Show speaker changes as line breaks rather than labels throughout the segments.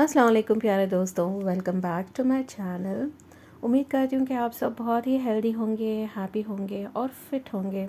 अस्सलाम वालेकुम प्यारे दोस्तों, welcome back to my channel. उम्मीद करती हूँ कि आप सब बहुत ही हेल्दी होंगे, हैप्पी होंगे और फिट होंगे।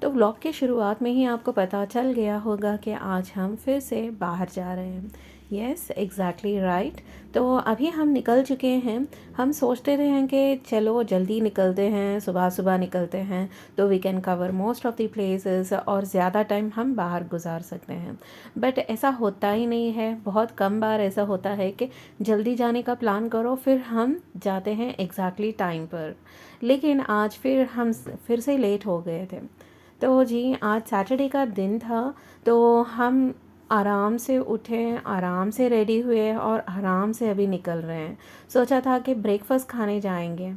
तो व्लॉग की शुरुआत में ही आपको पता चल गया होगा कि आज हम फिर से बाहर जा रहे हैं। Yes, exactly right. तो अभी हम निकल चुके हैं। हम सोचते रहे हैं कि चलो जल्दी निकलते हैं, सुबह सुबह निकलते हैं तो we can cover most of the places और ज़्यादा टाइम हम बाहर गुजार सकते हैं। बट ऐसा होता ही नहीं है। बहुत कम बार ऐसा होता है कि जल्दी जाने का प्लान करो फिर हम जाते हैं एग्जैक्टली टाइम पर। लेकिन आज हम फिर से लेट हो गए थे। तो जी आज सैटरडे का दिन था, तो हम आराम से उठे, आराम से रेडी हुए और आराम से अभी निकल रहे हैं। सोचा था कि ब्रेकफास्ट खाने जाएंगे,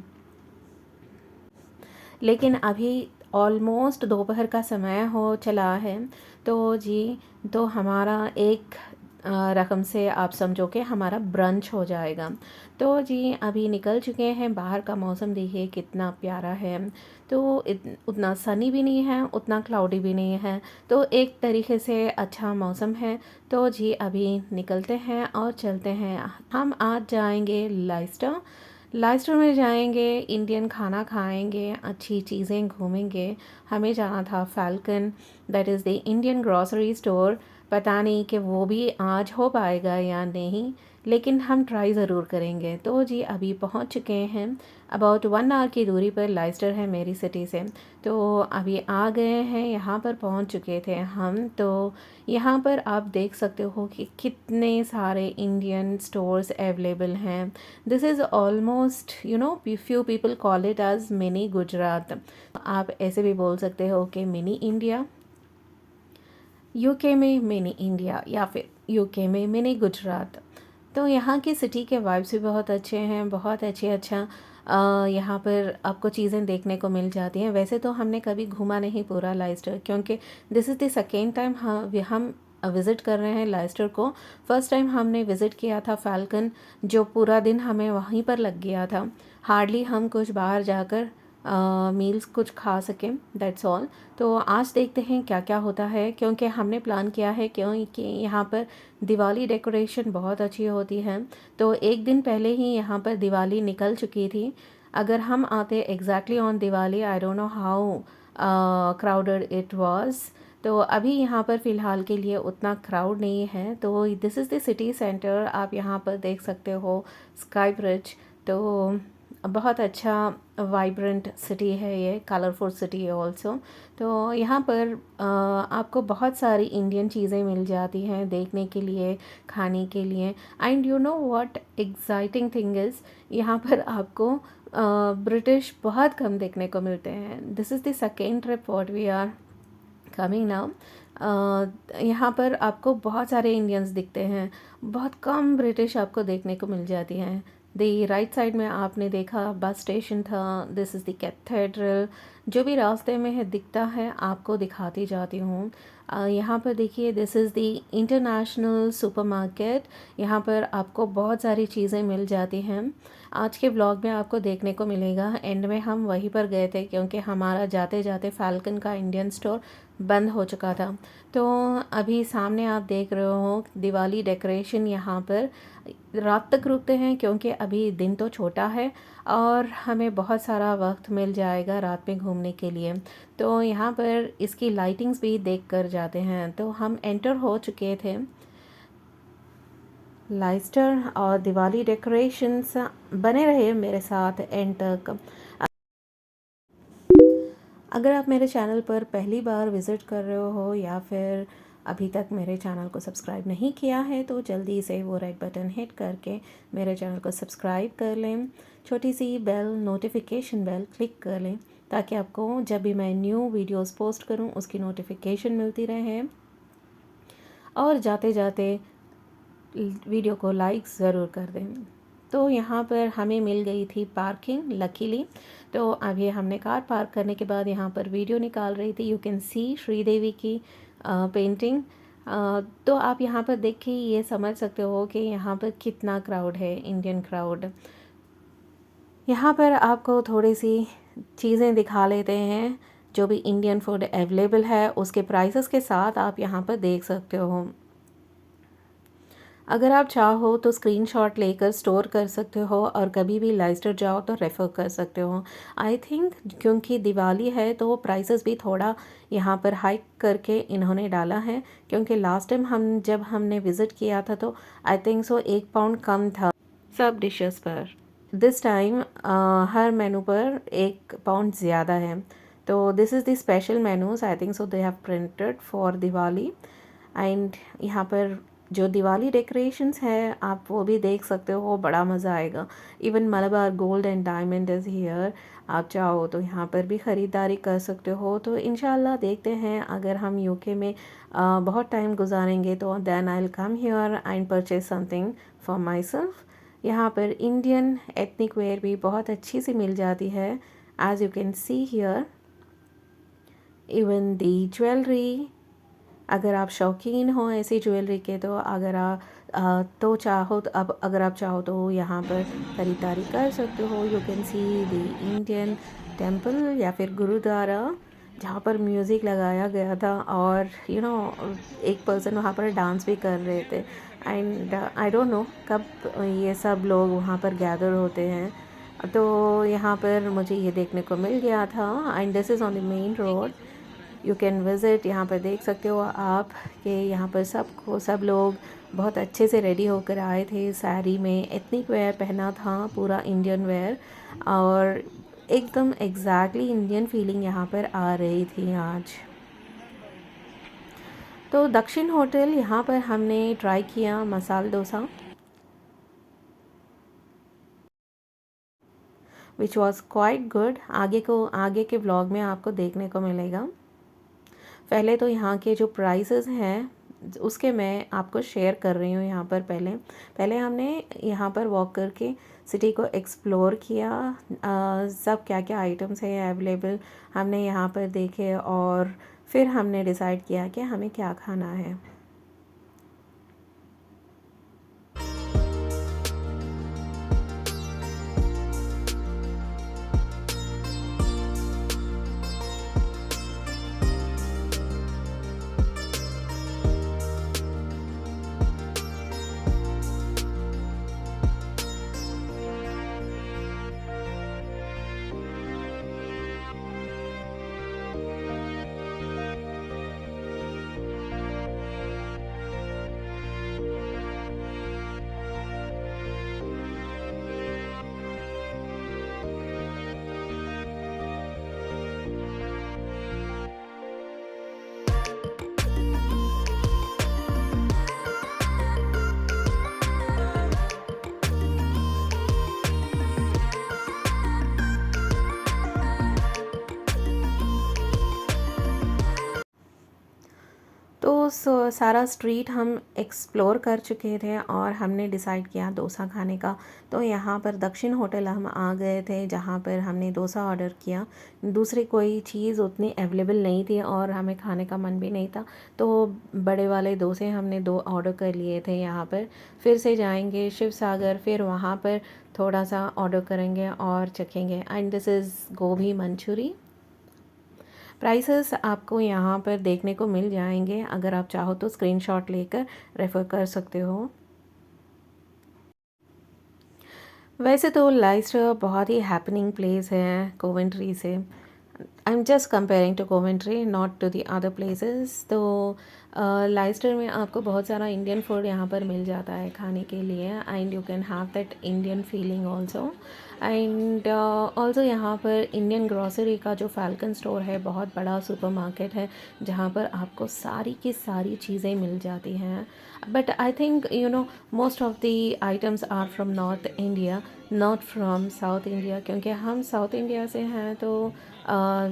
लेकिन अभी ऑलमोस्ट दोपहर का समय हो चला है। तो जी, तो हमारा एक रकम से आप समझो कि हमारा ब्रंच हो जाएगा। तो जी अभी निकल चुके हैं। बाहर का मौसम देखिए कितना प्यारा है। तो उतना सनी भी नहीं है, उतना क्लाउडी भी नहीं है, तो एक तरीके से अच्छा मौसम है। तो जी अभी निकलते हैं और चलते हैं। हम आज जाएंगे लाइस्टर। लाइस्टर में जाएंगे, इंडियन खाना खाएंगे, अच्छी चीज़ें घूमेंगे। हमें जाना था falcon, that is the Indian grocery store. पता नहीं कि वो भी आज हो पाएगा या नहीं, लेकिन हम ट्राई ज़रूर करेंगे। तो जी अभी पहुंच चुके हैं। अबाउट 1 आवर की दूरी पर लाइस्टर है मेरी सिटी से। तो अभी आ गए हैं, यहाँ पर पहुंच चुके थे हम। तो यहाँ पर आप देख सकते हो कि कितने सारे इंडियन स्टोर्स अवेलेबल हैं। This is almost few people call it as mini Gujarat. आप ऐसे भी बोल सकते हो कि मिनी इंडिया। यूके में मिनी इंडिया या फिर यूके में मिनी गुजरात। तो यहाँ की सिटी के वाइब्स भी बहुत अच्छे हैं, बहुत अच्छा यहाँ पर आपको चीज़ें देखने को मिल जाती हैं। वैसे तो हमने कभी घूमा नहीं पूरा लाइस्टर, क्योंकि this is the second time हम विज़िट कर रहे हैं लाइस्टर को। फ़र्स्ट टाइम हमने विज़िट किया था फैल्कन, जो पूरा दिन हमें वहीं पर लग गया था। हार्डली हम कुछ बाहर जाकर मील्स कुछ खा सकें, दैट्स ऑल। तो आज देखते हैं क्या क्या होता है, क्योंकि हमने प्लान किया है क्योंकि यहाँ पर दिवाली डेकोरेशन बहुत अच्छी होती है। तो एक दिन पहले ही यहाँ पर दिवाली निकल चुकी थी। अगर हम आते exactly on Diwali, I don't know how crowded it was. तो अभी यहाँ पर फ़िलहाल के लिए उतना क्राउड नहीं है। तो this is the city centre, आप यहाँ पर देख सकते हो स्काई ब्रिज। तो बहुत अच्छा वाइब्रेंट सिटी है ये, कलरफुल सिटी है ऑल्सो। तो यहाँ पर आपको बहुत सारी इंडियन चीज़ें मिल जाती हैं देखने के लिए, खाने के लिए। And you know what exciting thing is, यहाँ पर आपको ब्रिटिश बहुत कम देखने को मिलते हैं। This is the second trip what we are coming now. यहाँ पर आपको बहुत सारे इंडियंस दिखते हैं, बहुत कम ब्रिटिश आपको देखने को मिल जाती हैं। दी राइट साइड में आपने देखा बस स्टेशन था, दिस इज़ द कैथेड्रल। जो भी रास्ते में है दिखता है आपको दिखाती जाती हूँ। यहाँ पर देखिए, this is the international supermarket. यहाँ पर आपको बहुत सारी चीज़ें मिल जाती हैं। आज के ब्लॉग में आपको देखने को मिलेगा। एंड में हम वहीं पर गए थे क्योंकि हमारा जाते जाते फैल्कन का इंडियन स्टोर बंद हो चुका था। तो अभी सामने आप देख रहे हो दिवाली डेकोरेशन। यहाँ पर रात तक रुकते हैं क्योंकि अभी दिन तो छोटा है और हमें बहुत सारा वक्त मिल जाएगा रात में घूमने के लिए। तो यहाँ पर इसकी लाइटिंग्स भी देख कर जाते हैं। तो हम एंटर हो चुके थे लाइस्टर और दिवाली डेकोरेशंस। बने रहे मेरे साथ एंड तक। अगर आप मेरे चैनल पर पहली बार विज़िट कर रहे हो या फिर अभी तक मेरे चैनल को सब्सक्राइब नहीं किया है, तो जल्दी से वो रेड बटन हिट करके मेरे चैनल को सब्सक्राइब कर लें। छोटी सी बेल, नोटिफिकेशन बेल क्लिक कर लें ताकि आपको जब भी मैं न्यू वीडियोस पोस्ट करूं उसकी नोटिफिकेशन मिलती रहे। और जाते जाते वीडियो को लाइक ज़रूर कर दें। तो यहाँ पर हमें मिल गई थी पार्किंग लकीली। तो अभी हमने कार पार्क करने के बाद यहाँ पर वीडियो निकाल रही थी। यू कैन सी श्रीदेवी की पेंटिंग। तो आप यहाँ पर देख के ये समझ सकते हो कि यहाँ पर कितना क्राउड है, इंडियन क्राउड। यहाँ पर आपको थोड़ी सी चीज़ें दिखा लेते हैं। जो भी इंडियन फूड अवेलेबल है उसके प्राइसेस के साथ आप यहाँ पर देख सकते हो। अगर आप चाहो तो स्क्रीनशॉट लेकर स्टोर कर सकते हो और कभी भी लाइस्टर जाओ तो रेफ़र कर सकते हो। आई थिंक क्योंकि दिवाली है तो प्राइसेस भी थोड़ा यहाँ पर हाइक करके इन्होंने डाला है, क्योंकि लास्ट टाइम जब हमने विज़िट किया था तो आई थिंक सो 1 पाउंड कम था सब डिशेस पर। दिस टाइम हर मेनू पर 1 पाउंड ज़्यादा है। तो this is the special menus, I think so they have printed for Diwali. And यहाँ पर जो दिवाली डेकोरेशंस है आप वो भी देख सकते हो, बड़ा मज़ा आएगा। Even Malabar gold and diamond is here, आप चाहो तो यहाँ पर भी ख़रीदारी कर सकते हो। तो इंशाल्लाह देखते हैं, अगर हम यूके में बहुत टाइम गुजारेंगे तो then I will come here and purchase something for my self. यहाँ पर इंडियन एथनिक वेयर भी बहुत अच्छी सी मिल जाती है, as you can see here. Even the jewellery, अगर आप शौकीन हो ऐसी ज्वेलरी के तो तो चाहो तो अब अगर आप चाहो तो यहाँ पर ख़रीदारी कर सकते हो। You can see the Indian temple या फिर गुरुद्वारा, जहाँ पर म्यूज़िक लगाया गया था और एक पर्सन वहाँ पर डांस भी कर रहे थे। एंड आई डोंट नो कब ये सब लोग वहाँ पर गैदर होते हैं, तो यहाँ पर मुझे ये देखने को मिल गया था। And this is on the main road, you can visit. यहाँ पर देख सकते हो आप कि यहाँ पर सब लोग बहुत अच्छे से रेडी होकर आए थे, साड़ी में एथनिक वेयर पहना था, पूरा इंडियन वेयर, और एकदम एग्जैक्टली इंडियन फीलिंग यहाँ पर आ रही थी आज। तो दक्षिण होटल यहाँ पर हमने ट्राई किया masala dosa, which was quite good. आगे के व्लॉग में आपको देखने को मिलेगा। पहले तो यहाँ के जो प्राइसेस हैं उसके मैं आपको शेयर कर रही हूँ। यहाँ पर पहले हमने यहाँ पर वॉक करके सिटी को एक्सप्लोर किया। सब क्या क्या आइटम्स है अवेलेबल हमने यहाँ पर देखे, और फिर हमने डिसाइड किया कि हमें क्या खाना है। तो सारा स्ट्रीट हम एक्सप्लोर कर चुके थे और हमने डिसाइड किया डोसा खाने का। तो यहाँ पर दक्षिण होटल हम आ गए थे, जहाँ पर हमने डोसा ऑर्डर किया। दूसरी कोई चीज़ उतनी अवेलेबल नहीं थी और हमें खाने का मन भी नहीं था, तो बड़े वाले डोसे हमने 2 ऑर्डर कर लिए थे। यहाँ पर फिर से जाएंगे शिव सागर, फिर वहाँ पर थोड़ा सा ऑर्डर करेंगे और चखेंगे। एंड दिस इज़ गोभी मंचूरी। प्राइसेस आपको यहाँ पर देखने को मिल जाएंगे, अगर आप चाहो तो स्क्रीनशॉट लेकर रेफ़र कर सकते हो। वैसे तो लाइस्टर बहुत ही हैपनिंग प्लेस है कोवेंट्री से। I am just comparing to Coventry, not to the other places. तो लाइस्टर में आपको बहुत सारा इंडियन फूड यहाँ पर मिल जाता है खाने के लिए, and you can have that Indian feeling also. And also यहाँ पर इंडियन ग्रॉसरी का जो फैल्कन स्टोर है, बहुत बड़ा सुपरमार्केट है जहाँ पर आपको सारी की सारी चीज़ें मिल जाती हैं। But I think most of the items are from North India, not from South India, क्योंकि हम साउथ इंडिया से हैं। तो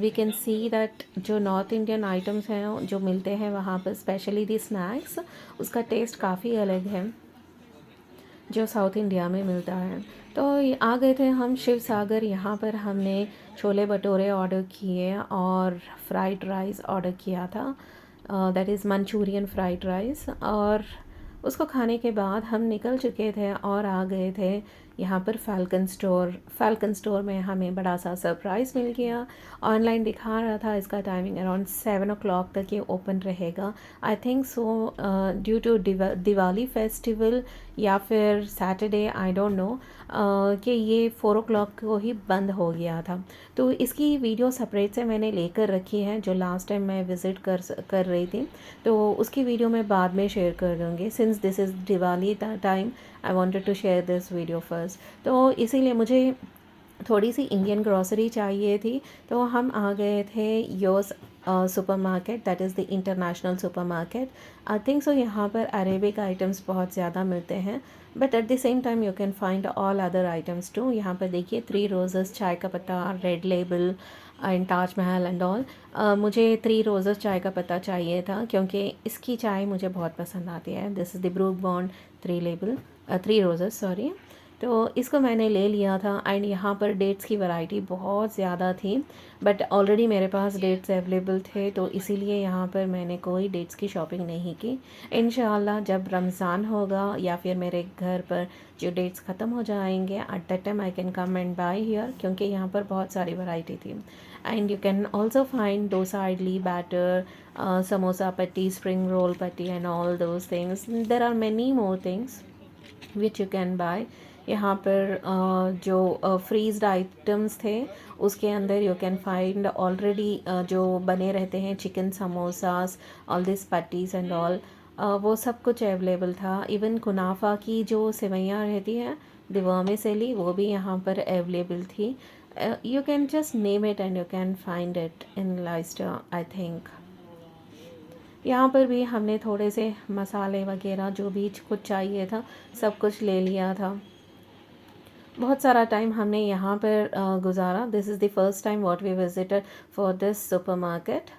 वी कैन सी दैट जो नॉर्थ इंडियन आइटम्स हैं जो मिलते हैं वहाँ पर, स्पेशली दी स्नैक्स, उसका टेस्ट काफ़ी अलग है जो साउथ इंडिया में मिलता है। तो आ गए थे हम शिव सागर। यहाँ पर हमने छोले भटूरे ऑर्डर किए और फ्राइड राइस ऑर्डर किया था, that is Manchurian fried rice. और उसको खाने के बाद हम निकल चुके थे और आ गए थे यहाँ पर फ़ाल्कन स्टोर में हमें बड़ा सा सरप्राइज़ मिल गया। ऑनलाइन दिखा रहा था इसका टाइमिंग अराउंड 7 o'clock तक ये ओपन रहेगा। I think so due to Diwali festival या फिर सैटरडे, आई डोंट नो, कि ये 4 o'clock को ही बंद हो गया था। तो इसकी वीडियो सेपरेट से मैंने लेकर रखी है, जो लास्ट टाइम मैं विज़िट कर रही थी, तो उसकी वीडियो मैं बाद में शेयर कर दूँगी। Since this is Diwali time, I wanted to share this video first. तो इसीलिए मुझे थोड़ी सी इंडियन ग्रॉसरी चाहिए थी, तो हम आ गए थे योस supermarket, that is the international supermarket. I think so यहाँ पर अरेबिक आइटम्स बहुत ज़्यादा मिलते हैं, but at the same time you can find all other items too. यहाँ पर देखिए 3 रोज़ेस चाय का पत्ता, red label and Taj Mahal and all. मुझे 3 रोज़ेस चाय का पत्ता चाहिए था क्योंकि इसकी चाय मुझे बहुत पसंद आती है। This is the Brooke Bond 3 roses, sorry. तो इसको मैंने ले लिया था एंड यहाँ पर डेट्स की वैरायटी बहुत ज़्यादा थी, बट ऑलरेडी मेरे पास डेट्स अवेलेबल थे, तो इसीलिए यहाँ पर मैंने कोई डेट्स की शॉपिंग नहीं की। इंशाल्लाह जब रमज़ान होगा या फिर मेरे घर पर जो डेट्स ख़त्म हो जाएंगे, at that time I can come and buy here, क्योंकि यहाँ पर बहुत सारी वैरायटी थी। And you can also find dosa, idli batter, samosa patti, spring roll patti and all those things. There are many more things which you can buy. यहाँ पर जो फ्रीज़्ड items थे उसके अंदर यू कैन फाइंड ऑलरेडी जो बने रहते हैं chicken samosas, all this patties and all, वो सब कुछ अवेलेबल था। इवन कुनाफा की जो सेवैयाँ रहती हैं, द वर्मिसेली, वो भी यहाँ पर अवेलेबल थी। You can just name it and you can find it in Leicester, I think. यहाँ पर भी हमने थोड़े से मसाले वगैरह जो भी कुछ चाहिए था सब कुछ ले लिया था। बहुत सारा टाइम हमने यहाँ पर गुजारा। This is the first time what we visited for this supermarket,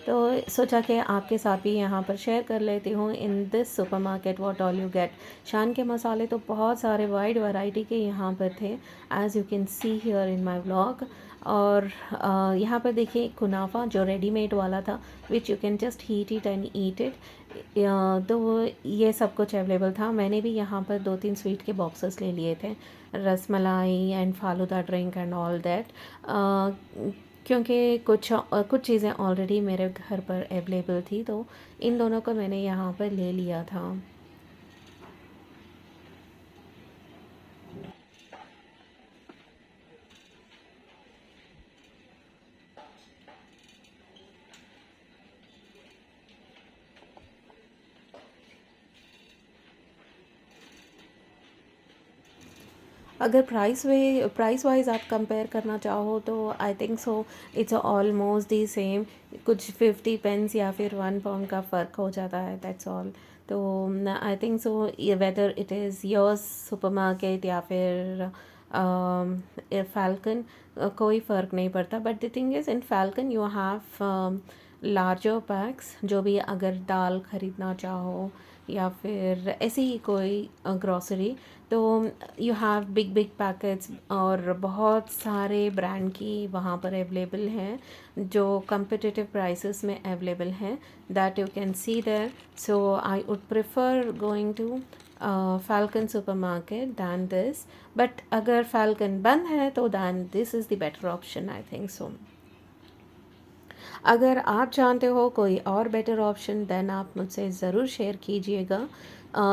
तो सोचा कि आपके साथ भी यहाँ पर शेयर कर लेती हूँ। In this supermarket what all you get. शान के मसाले तो बहुत सारे वाइड वैरायटी के यहाँ पर थे, as you can see here in my vlog. और यहाँ पर देखिए कुनाफा जो रेडीमेड वाला था, विच you can just heat it and eat it. तो ये सब कुछ अवेलेबल था। मैंने भी यहाँ पर 2-3 स्वीट के बॉक्सेस ले लिए थे, rasmalai and falooda drink and all that, क्योंकि कुछ चीज़ें ऑलरेडी मेरे घर पर अवेलेबल थी, तो इन दोनों को मैंने यहाँ पर ले लिया था। अगर प्राइस वाइज आप कंपेयर करना चाहो तो I think so it's almost the same. कुछ 50 पेंस या फिर 1 पाउंड का फ़र्क हो जाता है, दैट्स ऑल। तो I think so whether it is yours supermarket या फिर फ़ाल्कन, कोई फ़र्क नहीं पड़ता। But the thing is in Falcon you have larger packs, जो भी अगर दाल ख़रीदना चाहो या फिर ऐसी ही कोई ग्रॉसरी, तो you have big big packets और बहुत सारे ब्रांड की वहाँ पर अवेलेबल हैं, जो competitive प्राइसेस में अवेलेबल हैं, that you can see there. So I would prefer going to Falcon supermarket than this. But अगर फ़ाल्कन बंद है तो then this is the better option, I think so. अगर आप जानते हो कोई और बेटर ऑप्शन, देन आप मुझसे ज़रूर शेयर कीजिएगा।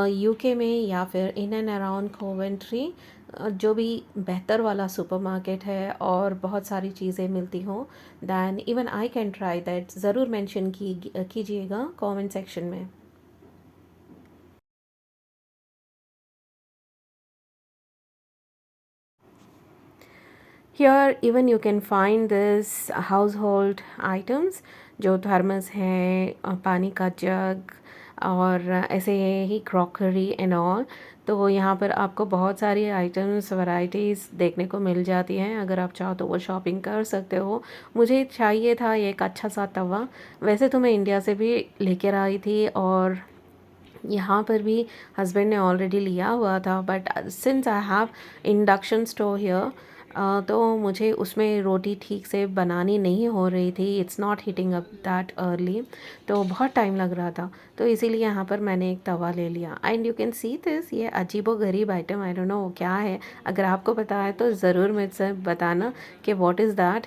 यूके में या फिर इन एंड अराउंड कोवेंट्री जो भी बेहतर वाला सुपरमार्केट है और बहुत सारी चीज़ें मिलती हों, then even I can try that, ज़रूर मेंशन कीजिएगा कमेंट सेक्शन में। Here even you can find this household items, जो थर्मस हैं, पानी का जग और ऐसे ही क्रॉकरी एंड ऑल। तो यहाँ पर आपको बहुत सारी आइटम्स वैराइटीज़ देखने को मिल जाती हैं। अगर आप चाहो तो वो शॉपिंग कर सकते हो। मुझे चाहिए था एक अच्छा सा तवा, वैसे तो मैं इंडिया से भी लेकर आई थी और यहाँ पर भी हस्बैंड ने ऑलरेडी लिया हुआ था, but since I have induction stove here, तो मुझे उसमें रोटी ठीक से बनानी नहीं हो रही थी, it's not heating up that early, तो बहुत टाइम लग रहा था। तो इसीलिए यहाँ पर मैंने एक तवा ले लिया and you can see this, ये अजीबो-गरीब आइटम, आई डोंट नो क्या है। अगर आपको पता है तो ज़रूर मुझसे बताना कि what is that.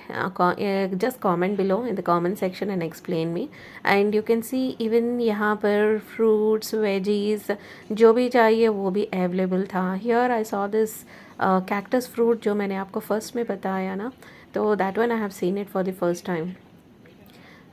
Just comment below in the comment section and explain me. And you can see even यहाँ पर फ्रूट्स, वेजीज़ जो भी चाहिए वो भी अवेलेबल था। Here I saw this cactus fruit जो मैंने आपको फर्स्ट में बताया ना, तो that one I have seen it for the first time.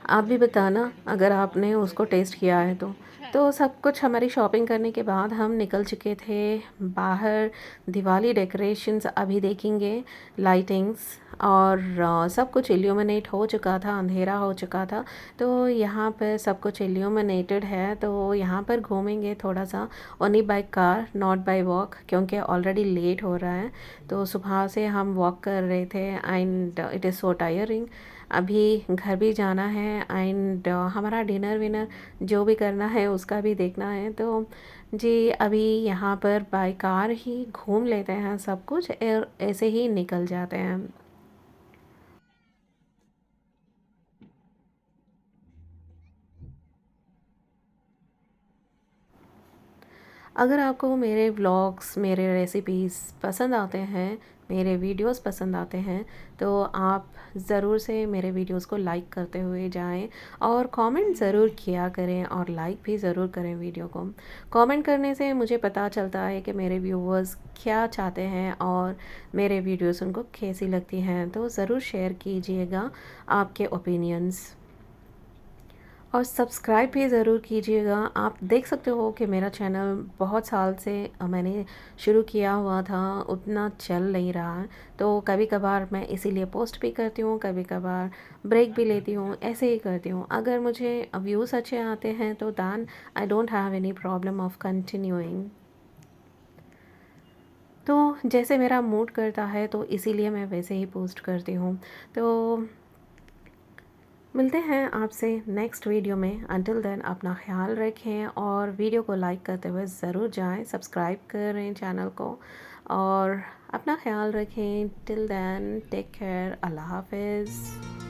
आप भी बताना अगर आपने उसको टेस्ट किया है तो। तो सब कुछ हमारी शॉपिंग करने के बाद हम निकल चुके थे बाहर। दिवाली डेकोरेशंस अभी देखेंगे, लाइटिंग्स और सब कुछ इल्यूमिनेट हो चुका था, अंधेरा हो चुका था। तो यहाँ पर सब कुछ इल्यूमिनेटेड है, तो यहाँ पर घूमेंगे थोड़ा सा, only by car not bye walk, क्योंकि ऑलरेडी लेट हो रहा है। तो सुबह से हम वॉक कर रहे थे and it is so tiring. अभी घर भी जाना है एंड हमारा डिनर विनर जो भी करना है उसका भी देखना है। तो जी अभी यहाँ पर बाय कार ही घूम लेते हैं सब कुछ और ऐसे ही निकल जाते हैं। अगर आपको मेरे व्लॉग्स, मेरे रेसिपीज़ पसंद आते हैं, मेरे वीडियोस पसंद आते हैं, तो आप ज़रूर से मेरे वीडियोस को लाइक करते हुए जाएं और कमेंट ज़रूर किया करें और लाइक भी ज़रूर करें वीडियो को। कमेंट करने से मुझे पता चलता है कि मेरे व्यूवर्स क्या चाहते हैं और मेरे वीडियोस उनको कैसी लगती हैं, तो ज़रूर शेयर कीजिएगा आपके ओपिनियंस। और सब्सक्राइब भी ज़रूर कीजिएगा। आप देख सकते हो कि मेरा चैनल बहुत साल से मैंने शुरू किया हुआ था, उतना चल नहीं रहा है। तो कभी कभार मैं इसीलिए पोस्ट भी करती हूँ, कभी कभार ब्रेक भी लेती हूँ, ऐसे ही करती हूँ। अगर मुझे व्यूज़ अच्छे आते हैं तो then I don't have any problem of continuing. तो जैसे मेरा मूड करता है तो इसीलिए मैं वैसे ही पोस्ट करती हूँ। तो मिलते हैं आपसे नेक्स्ट वीडियो में। अंटिल देन अपना ख्याल रखें और वीडियो को लाइक करते हुए ज़रूर जाएं, सब्सक्राइब करें चैनल को और अपना ख्याल रखें। टिल देन टेक केयर, अल्लाह हाफिज़।